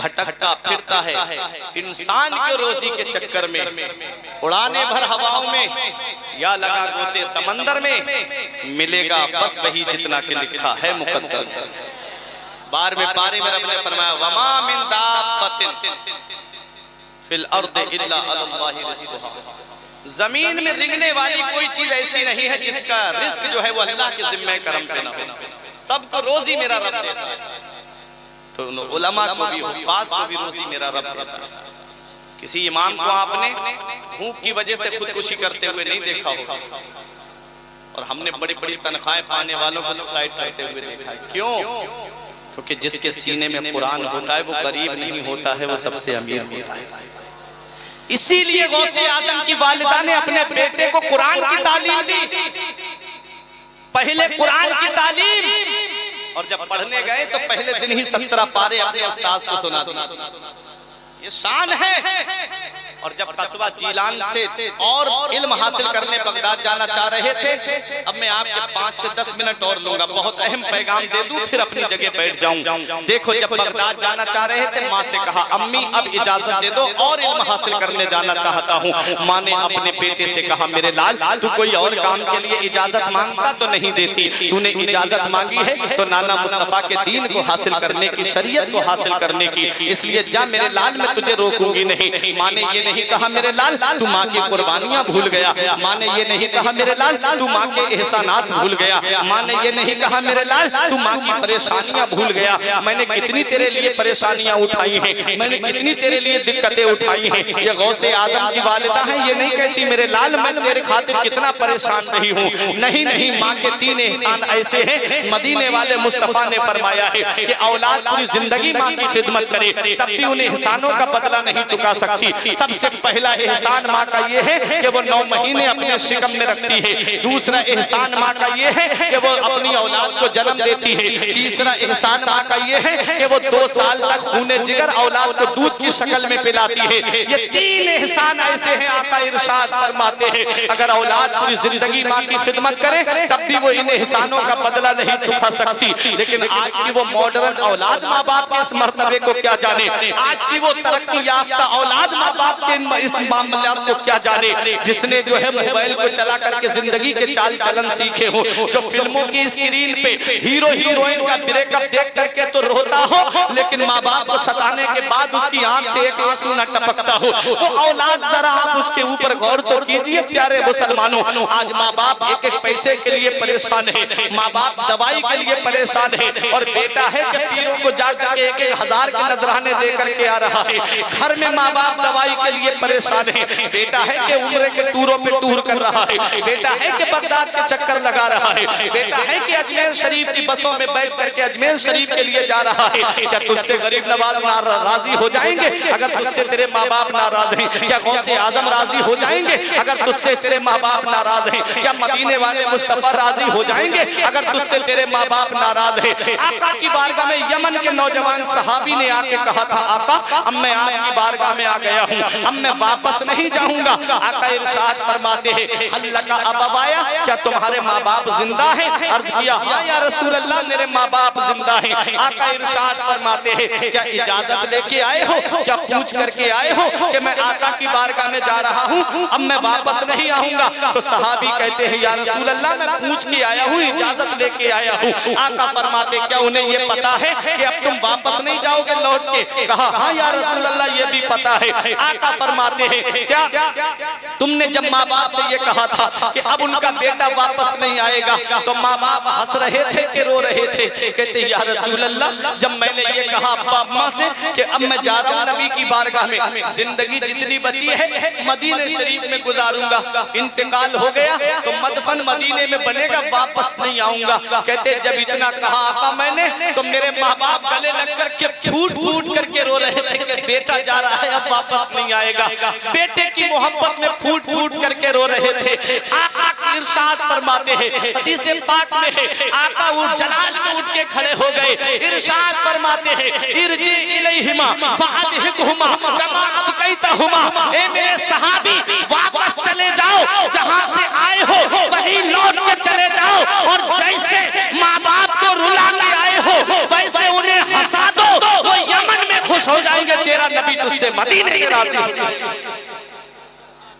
بھٹکتا پھرتا ہے انسان کے روزی کے چکر میں، اڑانے بھر ہواؤں میں یا لگا گوتے سمندر میں، ملے گا بس وہی جتنا کہ لکھا ہے مقدر میں۔ بار میں پارے میں رب نے فرمایا وَمَا مِن دَابَّةٍ فِي الْأَرْضِ إِلَّا عَلَى اللَّهِ رِزْقُهَا، زمین میں رنگنے والی کوئی چیز ایسی نہیں ہے جس کا رزق جو ہے وہ اللہ کے ذمہ کرم پہ نہ ہو، سب کو روزی میرا رب دیتا ہے۔ تو علماء کو بھی حفاظ کو بھی روزی میرا رب دیتا ہے۔ کسی امام کو آپ نے بھوک کی وجہ سے خودکشی کرتے ہوئے نہیں دیکھا ہوگا، اور ہم نے بڑی بڑی تنخواہیں پانے والوں کو سوسائڈ کرتے ہوئے دیکھا ہے۔ کیوں؟ کیونکہ جس کے سینے میں قرآن ہوتا ہے وہ غریب نہیں ہوتا ہے، وہ سب سے امیر ہوتا ہے۔ اسی لیے غوث اعظم کی والدہ نے اپنے بیٹے کو قرآن کی تعلیم دی، پہلے قرآن کی تعلیم، اور جب پڑھنے گئے تو پہلے دن ہی 17 پارے اپنے استاذ کو سنا دی۔ یہ شان ہے۔ اور جب قصبہ جیلان سے اور علم حاصل کرنے بغداد جانا چاہ رہے تھے، اب میں آپ کے 5 سے 10 منٹ اور لوں گا، بہت اہم پیغام دے دوں پھر اپنی جگہ بیٹھ جاؤں۔ دیکھو جب بغداد جانا چاہ رہے تھے، ماں سے کہا امی اب اجازت دے دو اور علم حاصل کرنے جانا چاہتا ہوں۔ ماں نے اپنے بیٹے سے کہا میرے لال تو کوئی اور کام کے لیے اجازت مانگتا تو نہیں دیتی، تو نے اجازت مانگی ہے تو نانا مصطفیٰ کے دین کو حاصل کرنے کی، شریعت کو حاصل کرنے کی، اس لیے جا میرے لال میں تجھے روکوں گی نہیں۔ ماں نے یہ نہیں کہا میرے لال تو ماں کی قربانیاں بھول گیا، ماں نے یہ نہیں کہا میرے لال تو ماں کے احسانات بھول گیا، ماں نے یہ نہیں کہا میرے لال تو ماں کی پریشانیاں بھول گیا۔ میں نے کتنی تیرے لیے پریشانیاں اٹھائی ہیں، میں نے کتنی تیرے لیے دقتیں اٹھائی ہیں۔ یہ غوث اعظم کی والدہ ہے، یہ نہیں کہتی میرے لال میں تیرے خاطر کتنا پریشان رہی ہوں۔ نہیں نہیں، ماں کے 3 احسان ایسے ہیں، مدینے والے مصطفیٰ نے فرمایا ہے کہ اولاد پوری زندگی ماں کی خدمت کرے تب بھی ان احسانوں کا بدلہ نہیں چکا سکتی۔ سب سے پہلا احسان ماں کا یہ ہے کہ وہ 9 مہینے اپنے شکم میں رکھتی ہے۔ دوسرا احسان ماں کا یہ ہے کہ وہ اپنی اولاد کو جنم دیتی ہے۔ تیسرا احسان ماں کا یہ ہے کہ وہ 2 سال تک خون جگر اولاد کو دودھ کی شکل میں پلاتی ہے۔ یہ 3 احسان ایسے ہیں، آقا ارشاد فرماتے ہیں اگر اولاد پوری زندگی ماں کی خدمت کرے تب بھی وہ ان احسانوں کا بدلہ نہیں چکا سکتی۔ لیکن آج کی وہ ماڈرن اولاد ماں باپ کے اس مرتبے کو کیا جانے، آج کی وہ ترقی یافتہ اولاد ماں باپ کے اس معاملات کو کیا جانے، جس نے جو ہے موبائل کو چلا کر کے زندگی کے چال چلن سیکھے ہو، جو فلموں کی اسکرین پہ ہیرو ہیروئن کا بریک اپ دیکھ کر کے تو روتا ہو لیکن ماں باپ کو ستانے کے بعد اس کی آنکھ سے ایک آنسو نہ ٹپکتا ہو، وہ اولاد ذرا آپ اس کے اوپر غور تو کیجئے پیارے مسلمانوں۔ آج ماں باپ ایک ایک پیسے کے لیے پریشان ہے، ماں باپ دوائی کے لیے پریشان ہے، اور بیٹا ہے کہ پیروں کو جا کر کے 1000 کے نذرانے دے کر کے آ رہا ہے۔ گھر میں ماں باپ دوائی کے لیے پریشان ہے، بیٹا ہے کہ عمرے کے ٹوروں پہ ٹور کر رہا ہے، بیٹا ہے کہ بغداد کے چکر لگا رہا ہے، بیٹا ہے کہ اجمیر شریف کی بسوں میں بیٹھ کر کے اجمیر شریف کے لیے جا رہا ہے۔ کیا تجھ سے غریب نواز راضی ہو جائیں گے اگر تجھ سے تیرے ماں باپ ناراض ہیں؟ کیا غوث اعظم راضی ہو جائیں گے اگر تجھ سے تیرے ماں باپ ناراض ہیں؟ کیا مدینے والے مصطفیٰ راضی ہو جائیں گے اگر تجھ سے تیرے ماں باپ ناراض ہیں؟ آقا کی بارگاہ میں یمن کے نوجوان صحابی نے آ کے کہا تھا آقا اب میں آپ کی بارگاہ میں آ گیا ہوں، اب میں واپس نہیں جاؤں گا۔ آقا ارشاد فرماتے ہیں حل لک ابوایا، کیا تمہارے ماں باپ زندہ ہیں؟ عرض کیا ہاں یا رسول اللہ میرے ماں باپ زندہ ہیں۔ آقا ارشاد فرماتے ہیں کیا اجازت لے کے آئے ہو، کیا پوچھ کر کے آئے ہو کہ میں آقا کی بارگاہ میں جا رہا ہوں اب میں واپس نہیں آؤں گا؟ تو صحابی کہتے ہیں یا رسول اللہ میں پوچھ کے آیا ہوں، اجازت لے کے آیا ہوں۔ آقا فرماتے کیا انہیں یہ پتا ہے کہ اب تم واپس نہیں جاؤ گے لوٹ کے؟ کہا ہاں یا رسول اللہ یہ بھی پتا ہے۔ آقا فرماتے ہیں کیا تم نے جب ماں باپ سے یہ کہا تھا کہ اب ان کا بیٹا واپس نہیں آئے گا تو ماں باپ ہنس رہے تھے کہ رو رہے تھے؟ کہتے یا رسول اللہ جب میں نے یہ کہا ابا اماں سے کہ اب میں جا رہا ہوں نبی کی بارگاہ میں، زندگی جتنی بچی ہے مدینہ شریف میں گزاروں گا، انتقال ہو گیا تو مدفن مدینے میں بنے گا، واپس نہیں آؤں گا۔ کہتے جب اتنا کہا آقا میں نے تو میرے ماں باپ گلے لگ کر کے پھوٹ پھوٹ کر کے رو رہے تھے کہ بیٹا جا رہا ہے اب واپس نہیں آئے گا۔ بیٹے کی محبت میں پھوٹ پھوٹ کر کے رو رہے تھے۔ آقا کی ارشاد فرماتے ہیں حدیث پاک میں ہے آقا اٹھ جلال میں اٹھ کے کھڑے ہو گئے، ارشاد فرماتے ہیں ارجع الیہما فادھکہما کما ابقیتہما، اے میرے صحابی واپس چلے جاؤ، جہاں سے آئے ہو وہیں لوٹ کے چلے جاؤ، اور جیسے ماں باپ کو رلا کے آئے ہو ویسے انہیں ہنسا دو، وہ یمن میں خوش ہو جائیں گے تیرا نبی تجھ سے مدینے کے راضی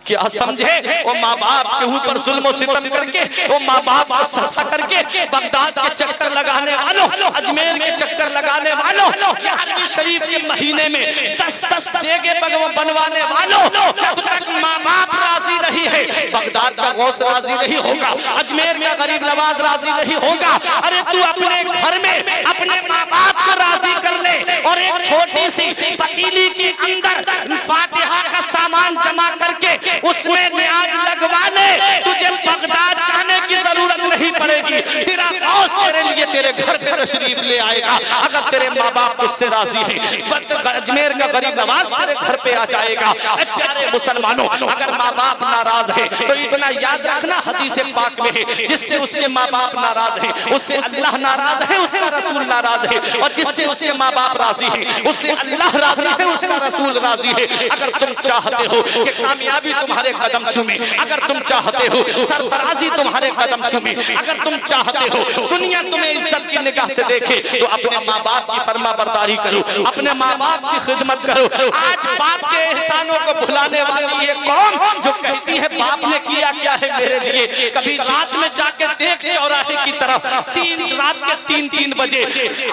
کیا سمجھے وہ ماں باپ کے اوپر ظلم و ستم کر کے وہ ماں باپ کو سرسا کر کے بغداد کے چکر لگانے والوں اجمیر کے چکر لگانے والوں عربی شریف کے مہینے میں 10 دیگے بنوانے والوں جب تک ماں باپ راضی نہیں ہے بغداد کا غوث راضی نہیں ہوگا اجمیر کا غریب نواز راضی نہیں ہوگا ارے تو اپنے گھر میں اپنے ماں باپ کو راضی کر لے اور ایک چھوٹی سی پتیلی کے اندر فاتحہ کا سامان جمع کر کے اس میں نیاز لگوا لے تجھے بغداد جانے کی ضرورت نہیں پڑے گی تیرا غوث تیرے لیے تیرے گھر پہ تشریف لے آئے گا اگر تیرے ماں باپ اس سے راضی ہیں اجمیر کا غریب نواز تیرے گھر پہ آ جائے گا پیارے مسلمانوں اگر ماں باپ ناراض ہیں تو اتنا یاد رکھنا حدیث پاک میں ہے جس سے اس کے ماں باپ ناراض ہیں اس سے اللہ ناراض ہے اس کا رسول ناراض ہے اور جس سے اس کے ماں باپ راضی ہیں اس سے اللہ راضی ہے اس کا رسول راضی ہے اگر تم چاہتے ہو کہ کامیابی تمہارے قدم چومے اگر تم چاہتے ہو سرفرازی تمہارے قدم چومے اگر تم چاہتے ہو دنیا تمہیں عزت کی نگاہ سے دیکھے تو اپنے ماں باپ کی فرما برداری کرو اپنے ماں باپ کی خدمت کرو آج باپ کے احسانوں کو بھلانے والی یہ قوم جو کہتی ہے باپ نے کیا کیا ہے میرے لیے کبھی رات میں جا کے دیکھ چوراہے کی طرف رات کے 3 بجے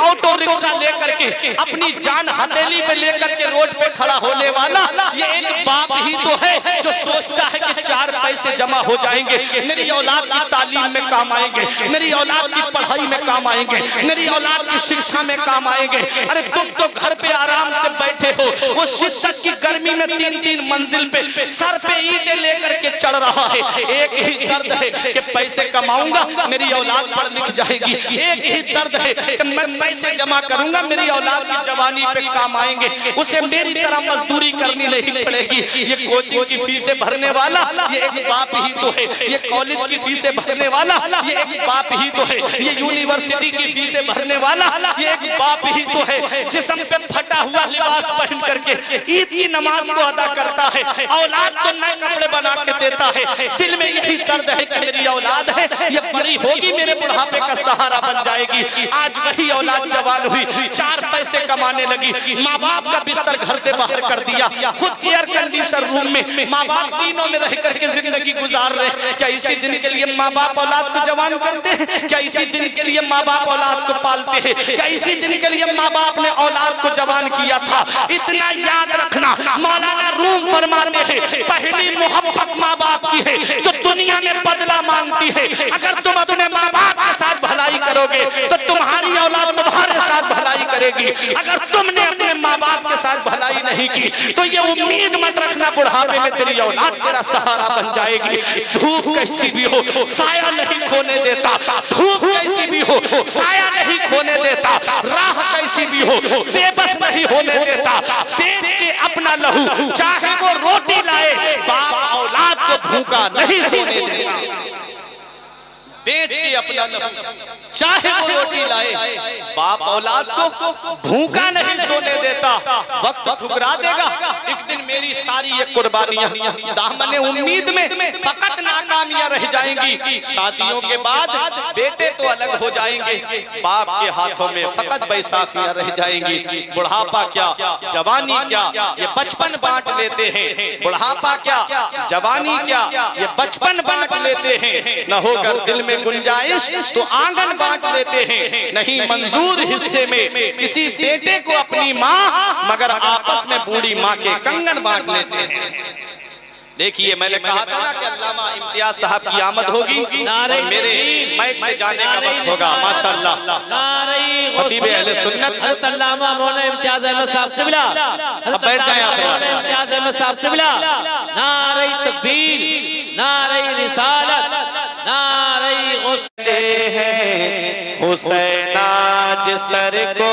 آٹو رکشہ لے کر کے اپنی جان ہتھیلی پہ لے کر کے روڈ پہ کھڑا ہونے والا یہ ایک باپ ہی تو ہے جو سوچتا ہے کہ 4 پیسے جمع ہو جائیں گے میری اولاد کی تعلیم میں کام آئیں گے میری اولاد کی پڑھائی میں کام آئیں گے میری اولاد کی شکشا میں کام آئیں گے ارے تم تو گھر پہ آرام سے بیٹھے ہو وہ شدت کی گرمی میں 3 منزل پہ سر پہ اینٹیں لے کر کے چڑھ رہا ہے ایک ہی درد ہے کہ پیسے کماؤں گا میری اولاد پڑھ لکھ جائے گی ایک ہی درد ہے کہ میں پیسے جمع کروں گا میری اولاد کی جوانی پہ کام آئیں گے اسے میری طرح مزدوری کرنی نہیں پڑے گی یہ کوچنگ کی فیسیں بھرنے والا یہ ایک باپ ہی تو ہے یہ کالج کی فیسیں بھرنے والا یہ ایک باپ ہی تو ہے یہ یونیورسٹی کی فیسیں بھرنے والا یہ ایک باپ ہی تو ہے جسم پہ پھٹا ہوا لباس پہن کر کے عید کی نماز کو ادا کرتا ہے اولاد کو نئے کپڑے بنا کے دیتا ہے دل میں یہی درد ہے کہ میری اولاد ہے یہ بڑی ہوگی میرے بڑھاپے کا سہارا بن جائے گی آج وہی اولاد جوان ہوئی 4 پیسے کمانے لگی ماں باپ کا بستر گھر سے باہر کر دیا خود ایئر کنڈیشن روم میں ماں باپ تینوں میں رہ کر کے زندگی گزار رہے کیا اسی دن کے لیے ماں باپ اولاد کو جوان کرتے ہیں کیا اسی دن کے لیے ماں باپ اولاد کو پالتے ہیں کیا اسی دن کے لیے ماں باپ نے اولاد کو جوان کیا تھا اتنا یاد رکھنا مولانا روم فرماتے ہیں پہلی محبت ماں باپ کی ہے جو دنیا میں بدلہ مانگتی ہے اگر تم اپنے ماں باپ کے ساتھ بھلائی کرو گے تو تمہاری اولاد تمہارے ساتھ بھلائی کرے گی اگر تم نے اپنے ماں باپ کے ساتھ بھلائی نہیں کی تو یہ امید مت رکھنا بڑھاپے میں تیری اولاد تیرا سہارا بن جائے گی دھوپ کیسی بھی ہو سایہ نہیں کھونے دیتا دھوپ کیسی بھی ہو سایہ نہیں کھونے دیتا راہ کیسی بھی ہو بے بس نہیں ہونے دیتا بیچ کے اپنا لہو چاہے وہ روٹی لائے باپ اولاد کو بھوکا نہیں سونے دیتا بیچ کے اپنا چاہے وہ روٹی لائے باپ اولاد کو بھوکا نہیں سونے دیتا وقت ٹھکرا دے گا ایک دن میری ساری یہ قربانیاں دامن امید میں فقط ناکامیاں رہ جائیں گی شادیوں کے بعد بیٹے تو الگ ہو جائیں گے باپ کے ہاتھوں میں فقط بیساکھیاں رہ جائیں گی بڑھاپا کیا جوانی کیا یہ بچپن بانٹ لیتے ہیں بڑھاپا کیا جوانی کیا یہ بچپن بانٹ لیتے ہیں نہ ہو کر دل میں گنجائش تو آنگن بانٹ لیتے ہیں نہیں منظور حصے میں کسی بیٹے کو اپنی ماں مگر آپس میں بوڑھی ماں کے کنگن بانٹ لیتے ہیں دیکھیے میں نے کہا تھا کہ علامہ امتیاز صاحب کی آمد ہوگی اور میرے مائک سے جانے کا وقت ہوگا ماشاءاللہ خطیب اہل سنت حضرت علامہ مولانا امتیاز احمد صاحب سے ملا اب بیٹھ جائیں آپ مولانا امتیاز احمد صاحب سے ملا نعرہ تکبیر نعرہ رسالت نعرہ غصے ہیں حسین آج سر کو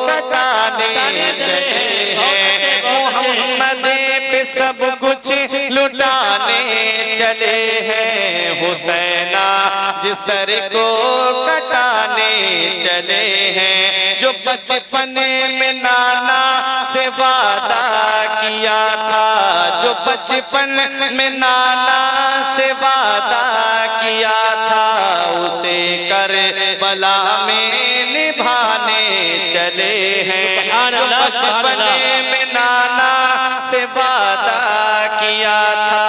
کٹانے چلے ہیں محمد پہ سب کچھ لٹانے چلے ہیں حسین آج سر کو کٹانے چلے ہیں جو بچپن میں نانا سے وعدہ کیا تھا، جو بچپن میں نانا سے وعدہ کیا تھا، اسے کربلا میں نبھانے چلے ہیں۔ جو بچپن میں نانا سے وعدہ کیا تھا،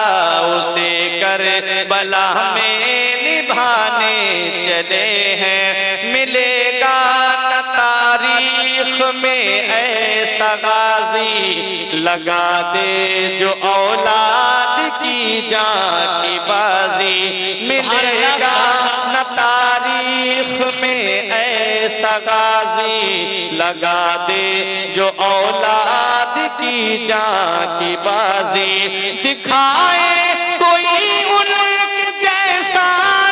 اسے کربلا میں نبھانے چلے ہیں۔ ملے گا نہ تاریخ میں ایسا غازی، لگا دے جو اولاد کی جان کی بازی۔ ملے گا نہ تاریخ میں ایسا غازی، لگا دے جو اولاد کی جان کی بازی۔ دکھائے کوئی ان کے جیسا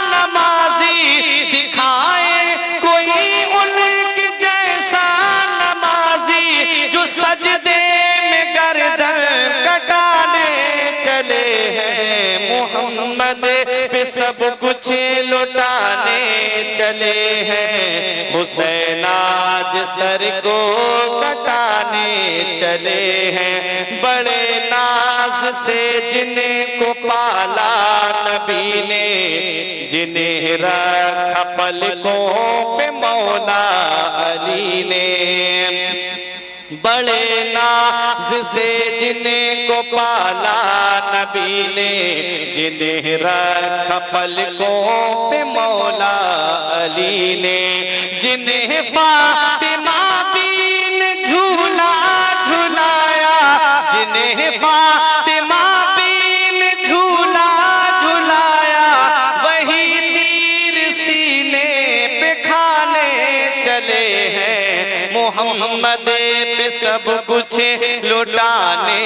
نمازی، دکھائے کوئی ان کے جیسا نمازی، جو سجدے میں گردن کٹانے چلے ہیں۔ محمد پہ سب کچھ لٹانے چلے ہیں، حسین آج سر کو کٹانے چلے ہیں۔ بڑے ناز سے جن کو پالا نبی نے، جنہیں رکھا پلکوں پہ مولا علی نے۔ بڑے ناز سے جن کو پالا نبی نے، جنہیں رکھا پلکوں پہ مولا علی نے۔ جنہیں فاطمہ بین جھولا جھلایا، جنہیں فاطمہ بین جھولا جھلایا، وہی تیر سینے پہ کھانے چلے ہیں۔ محمد پہ سب کچھ لٹانے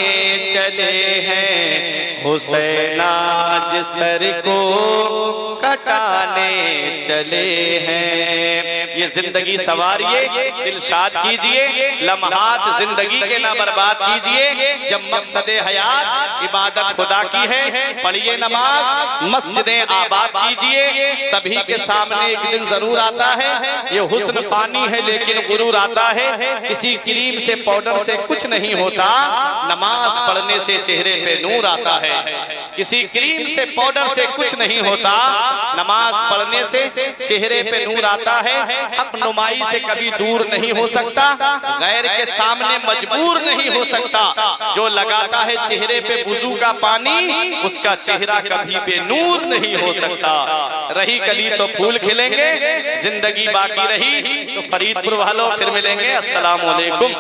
چلے ہیں، حسین آج سر کو کٹانے چلے ہیں۔ یہ زندگی سواریے، دل شاد کیجئے، لمحات زندگی کے نہ برباد کیجئے۔ جب مقصد حیات عبادت خدا کی ہے، پڑھیے نماز، مسجدیں آباد کیجئے۔ سبھی کے سامنے ایک دن ضرور آتا ہے، یہ حسن فانی ہے لیکن غرور آتا ہے۔ کسی کریم سے پاؤڈر سے کچھ نہیں ہوتا، نماز پڑھنے سے چہرے پہ نور آتا ہے۔ کسی کریم سے پاؤڈر سے کچھ نہیں ہوتا، نماز پڑھنے سے چہرے پہ نور آتا ہے۔ حق نمائی سے کبھی دور نہیں ہو سکتا، غیر کے سامنے مجبور نہیں ہو سکتا۔ جو لگاتا ہے چہرے پہ وضو کا پانی، اس کا چہرہ کبھی بے نور نہیں ہو سکتا۔ رہی کلی تو پھول کھلیں گے، زندگی باقی رہی تو فرید پور والوں پھر ملیں گے۔ السلام علیکم۔